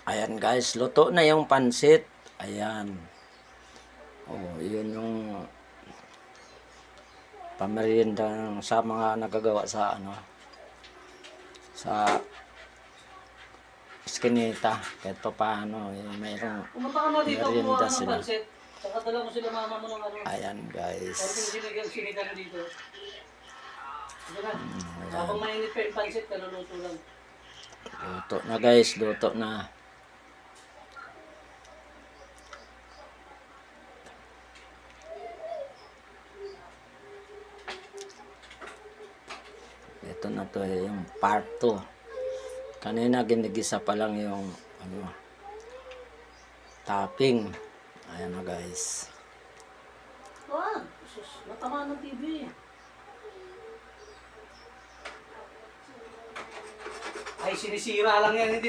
Ayan guys, luto na yung pansit. Ayan. Oh, yun yung pamerienda sa mga nagagawa sa ano, sa Eskinita. Kahit pa paano, mayroong Pumunta ka na dito, kumuha merienda ka ng sila. pansit. Saka dala mo sila mama mo ng ano. Ayan guys. Parang sinigang dito. Sige na. Ayan. Habang mainit pa yung pansit, kaluluto lang. Luto na guys, luto na. Ito na to yung part 2. Kanina ginigisa pa lang yung ano, topping. Ayan na guys. Wag! Sus, matama ng TV. Ay, sinisira lang yan. Hindi